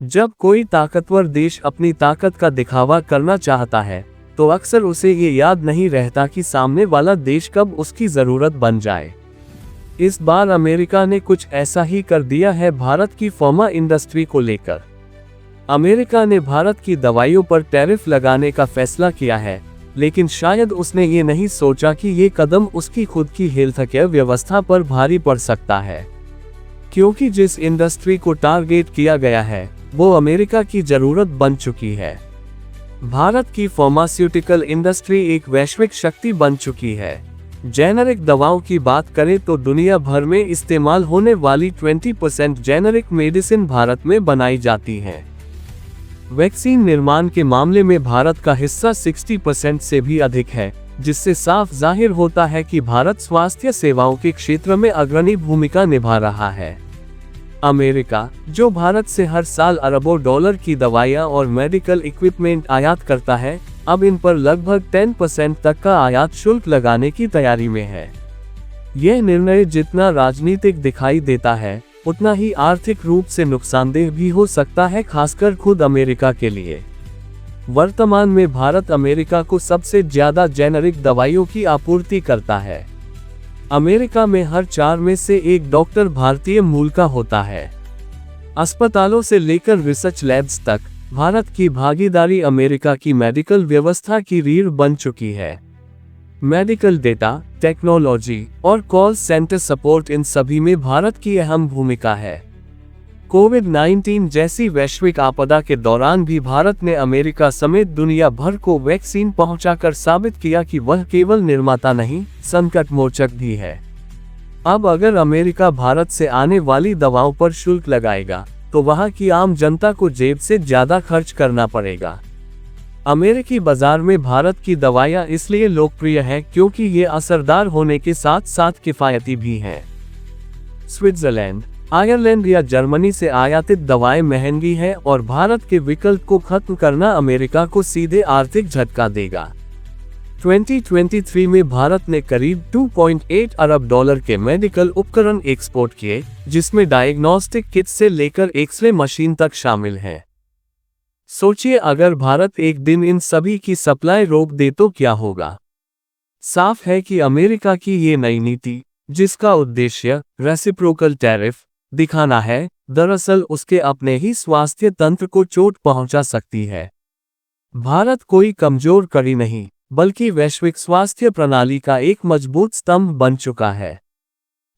जब कोई ताकतवर देश अपनी ताकत का दिखावा करना चाहता है, तो अक्सर उसे ये याद नहीं रहता कि सामने वाला देश कब उसकी जरूरत बन जाए। इस बार अमेरिका ने कुछ ऐसा ही कर दिया है भारत की फार्मा इंडस्ट्री को लेकर। अमेरिका ने भारत की दवाइयों पर टैरिफ लगाने का फैसला किया है, लेकिन शायद उसने ये नहीं सोचा कि ये कदम उसकी खुद की हेल्थकेयर व्यवस्था पर भारी पड़ सकता है, क्योंकि जिस इंडस्ट्री को टारगेट किया गया है वो अमेरिका की जरूरत बन चुकी है। भारत की फार्मास्यूटिकल इंडस्ट्री एक वैश्विक शक्ति बन चुकी है। जेनेरिक दवाओं की बात करें तो दुनिया भर में इस्तेमाल होने वाली 20% जेनेरिक मेडिसिन भारत में बनाई जाती हैं। वैक्सीन निर्माण के मामले में भारत का हिस्सा 60% से भी अधिक है, जिससे साफ जाहिर होता है कि भारत स्वास्थ्य सेवाओं के क्षेत्र में अग्रणी भूमिका निभा रहा है। अमेरिका, जो भारत से हर साल अरबों डॉलर की दवाइयां और मेडिकल इक्विपमेंट आयात करता है, अब इन पर लगभग 10% तक का आयात शुल्क लगाने की तैयारी में है। यह निर्णय जितना राजनीतिक दिखाई देता है, उतना ही आर्थिक रूप से नुकसानदेह भी हो सकता है, खासकर खुद अमेरिका के लिए। वर्तमान में भारत अमेरिका को सबसे ज्यादा जेनेरिक दवाइयों की आपूर्ति करता है। अमेरिका में हर 4 में से 1 डॉक्टर भारतीय मूल का होता है। अस्पतालों से लेकर रिसर्च लैब्स तक भारत की भागीदारी अमेरिका की मेडिकल व्यवस्था की रीढ़ बन चुकी है। मेडिकल डेटा, टेक्नोलॉजी और कॉल सेंटर सपोर्ट, इन सभी में भारत की अहम भूमिका है। कोविड-19 जैसी वैश्विक आपदा के दौरान भी भारत ने अमेरिका समेत दुनिया भर को वैक्सीन पहुंचाकर साबित किया कि वह केवल निर्माता नहीं, संकट मोचक भी है। अब अगर अमेरिका भारत से आने वाली दवाओं पर शुल्क लगाएगा, तो वहां की आम जनता को जेब से ज्यादा खर्च करना पड़ेगा। अमेरिकी बाजार में भारत की दवाइयां इसलिए लोकप्रिय हैं क्योंकि ये असरदार होने के साथ साथ किफायती भी हैं। स्विट्जरलैंड, आयरलैंड या जर्मनी से आयातित दवाएं महंगी हैं और भारत के विकल्प को खत्म करना अमेरिका को सीधे आर्थिक झटका देगा। 2023 में भारत ने करीब 2.8 अरब डॉलर के मेडिकल उपकरण एक्सपोर्ट किए, जिसमें डायग्नोस्टिक किट से लेकर एक्सरे मशीन तक शामिल हैं। सोचिए अगर भारत एक दिन इन सभी की सप्लाई रोक दे तो क्या होगा। साफ है कि अमेरिका की ये नई नीति, जिसका उद्देश्य रेसिप्रोकल टैरिफ दिखाना है, दरअसल उसके अपने ही स्वास्थ्य तंत्र को चोट पहुंचा सकती है। भारत कोई कमजोर कड़ी नहीं, बल्कि वैश्विक स्वास्थ्य प्रणाली का एक मजबूत स्तंभ बन चुका है।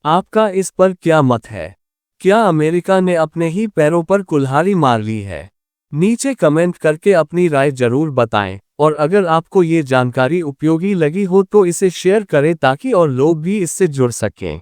आपका इस पर क्या मत है? क्या अमेरिका ने अपने ही पैरों पर कुल्हाड़ी मार ली है? नीचे कमेंट करके अपनी राय जरूर बताएं, और अगर आपको ये जानकारी उपयोगी लगी हो तो इसे शेयर करें ताकि और लोग भी इससे जुड़ सकें।